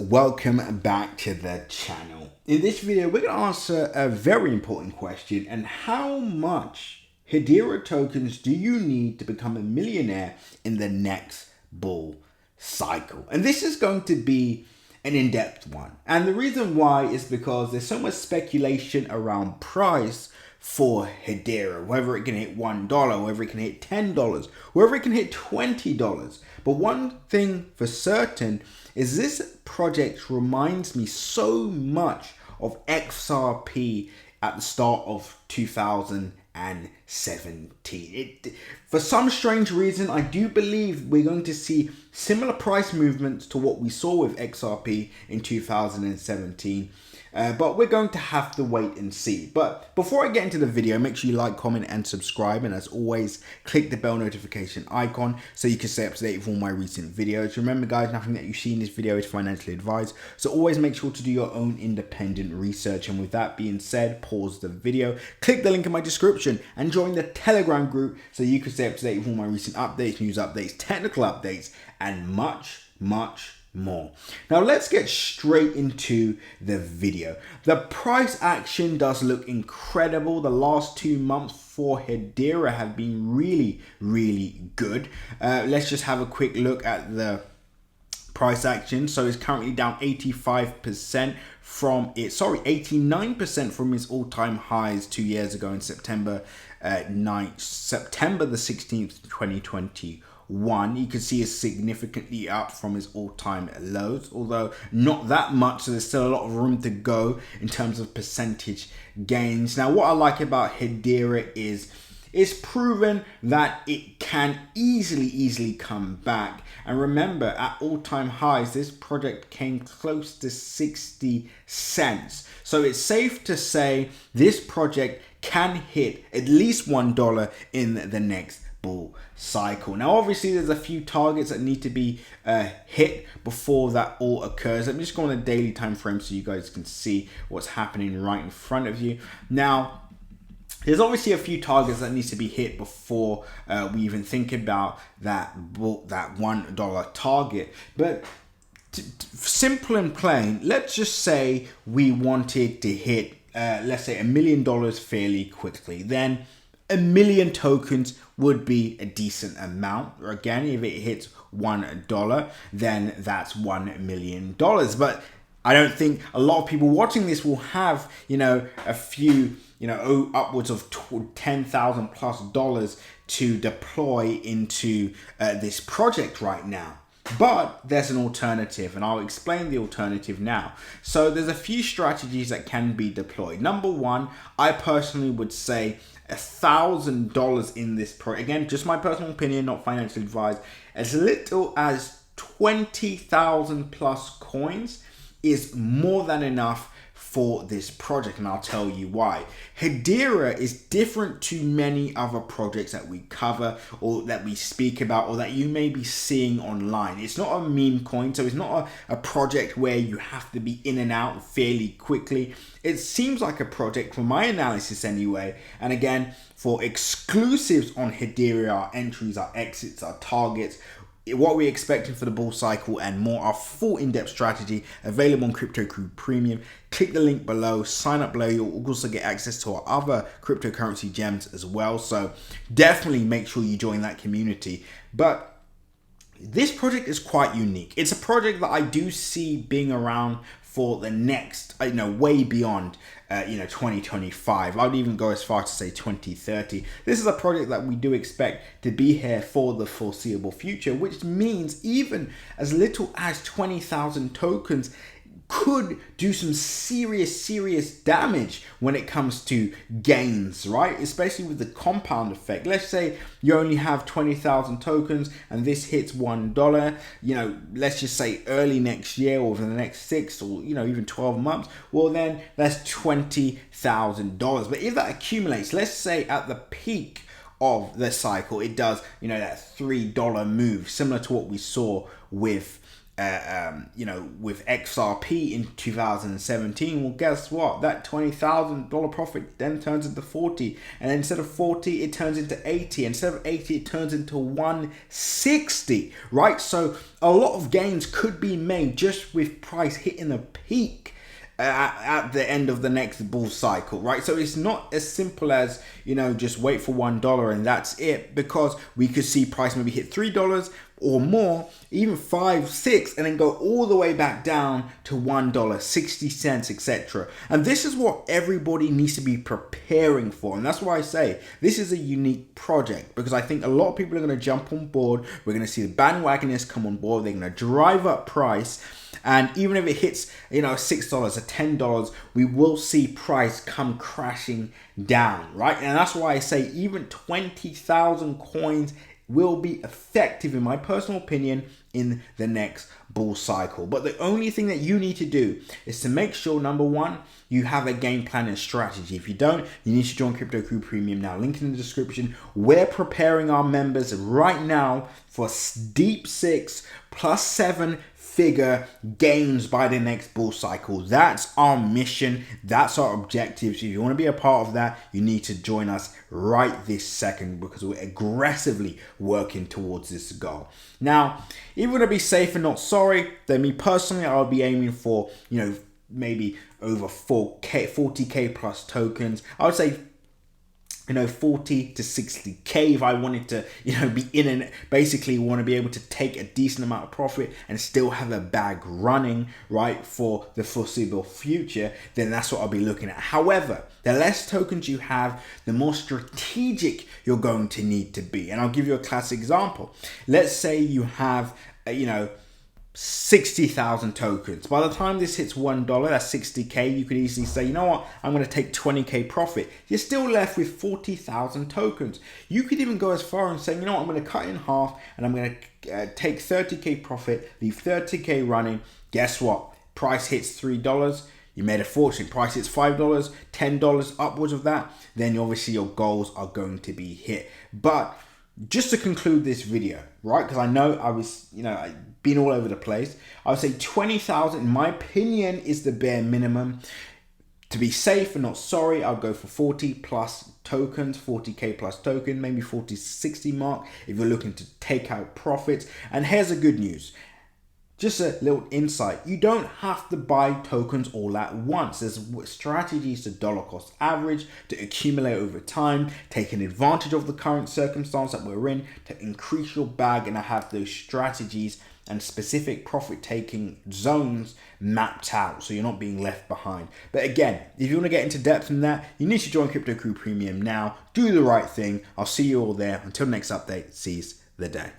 welcome back to the channel. In this video, we're going to answer a very important question: and how much Hedera tokens do you need to become a millionaire in the next bull cycle? And this is going to be an in-depth one. And the reason why is because there's so much speculation around price for Hedera, whether it can hit $1, whether it can hit $10, whether it can hit $20. But one thing for certain is this project reminds me so much of XRP at the start of 2017. For some strange reason, I do believe we're going to see similar price movements to what we saw with XRP in 2017. But we're going to have to wait and see. But before I get into the video, make sure you like, comment, and subscribe. And as always, click the bell notification icon so you can stay up to date with all my recent videos. Remember, guys, nothing that you see in this video is financially advised. So always make sure to do your own independent research. And with that being said, pause the video, click the link in my description, and join the Telegram group so you can stay up to date with all my recent updates, news updates, technical updates, and much more. Now let's get straight into the video. The price action does look incredible. The last 2 months for Hedera have been really good. Let's just have a quick look at the price action. So it's currently down 89% from its all-time highs 2 years ago in September the 16th, 2021. You can see is significantly up from its all-time lows, although not that much, so there's still a lot of room to go in terms of percentage gains. Now, what I like about Hedera is it's proven that it can easily come back. And remember, at all-time highs, this project came close to 60 cents. So it's safe to say this project can hit at least $1 in the next bull cycle. Now obviously there's a few targets that need to be hit before that all occurs. Let me just go on a daily time frame so you guys can see what's happening right in front of you. Now there's obviously a few targets that needs to be hit before we even think about that $1 target. But simple and plain, let's just say we wanted to hit let's say $1 million fairly quickly. Then 1 million tokens would be a decent amount. Again, if it hits $1, then that's $1 million. But I don't think a lot of people watching this will have, a few, upwards of $10,000 plus to deploy into this project right now. But there's an alternative, and I'll explain the alternative now. So there's a few strategies that can be deployed. Number one, I personally would say $1,000 in this project. Again, just my personal opinion, not financially advised. As little as 20,000 plus coins is more than enough for this project, and I'll tell you why. Hedera is different to many other projects that we cover or that we speak about or that you may be seeing online. It's not a meme coin, so it's not a project where you have to be in and out fairly quickly. It seems like a project, from my analysis anyway, and again, for exclusives on Hedera, our entries, our exits, our targets, what we're expecting for the bull cycle and more, our full in-depth strategy available on Crypto Crew Premium. Click the link below, sign up below. You'll also get access to our other cryptocurrency gems as well. So definitely make sure you join that community. But this project is quite unique. It's a project that I do see being around for the next, way beyond, 2025. I would even go as far to say 2030. This is a project that we do expect to be here for the foreseeable future, which means even as little as 20,000 tokens could do some serious damage when it comes to gains, right? Especially with the compound effect. Let's say you only have 20,000 tokens and this hits $1, let's just say early next year or over the next 6 or, even 12 months. Well, then that's $20,000. But if that accumulates, let's say at the peak of the cycle, it does, that $3 move, similar to what we saw with with XRP in 2017, well, guess what? That $20,000 profit then turns into 40, and then instead of 40, it turns into 80. Instead of 80, it turns into 160, right? So a lot of gains could be made just with price hitting a peak at the end of the next bull cycle, right? So it's not as simple as, just wait for $1 and that's it, because we could see price maybe hit $3 or more, even 5, 6, and then go all the way back down to $1, 60 cents, etc. And this is what everybody needs to be preparing for. And that's why I say this is a unique project, because I think a lot of people are going to jump on board. We're going to see the bandwagoners come on board. They're going to drive up price. And even if it hits, $6 or $10, we will see price come crashing down, right? And that's why I say even 20,000 coins will be effective, in my personal opinion, in the next bull cycle. But the only thing that you need to do is to make sure, number one, you have a game plan and strategy. If you don't, you need to join Crypto Crew Premium now. Link in the description. We're preparing our members right now for deep 6 plus 7 figure gains by the next bull cycle. That's our mission. That's our objective. So if you want to be a part of that, you need to join us right this second, because we're aggressively working towards this goal. Now, if you want to be safe and not sorry, then me personally, I'll be aiming for, maybe over 40K plus tokens. I would say 40 to 60K if I wanted to, be in and basically want to be able to take a decent amount of profit and still have a bag running, right, for the foreseeable future, then that's what I'll be looking at. However, the less tokens you have, the more strategic you're going to need to be. And I'll give you a classic example. Let's say you have, 60,000 tokens. By the time this hits $1, that's 60K, you could easily say, you know what, I'm going to take 20K profit. You're still left with 40,000 tokens. You could even go as far and say, you know what, I'm going to cut in half and I'm going to take 30K profit, leave 30K running. Guess what? Price hits $3. You made a fortune. Price hits $5, $10, upwards of that. Then obviously your goals are going to be hit. But just to conclude this video, right? Because I know I was, been all over the place. I would say 20,000, in my opinion, is the bare minimum. To be safe and not sorry, I'll go for 40 plus tokens, 40K plus token, maybe 40, 60 mark if you're looking to take out profits. And here's the good news. Just a little insight. You don't have to buy tokens all at once. There's strategies to dollar cost average, to accumulate over time, taking advantage of the current circumstance that we're in to increase your bag, and I have those strategies and specific profit taking zones mapped out so you're not being left behind. But again, if you want to get into depth in that, you need to join Crypto Crew Premium now. Do the right thing. I'll see you all there. Until next update, seize the day.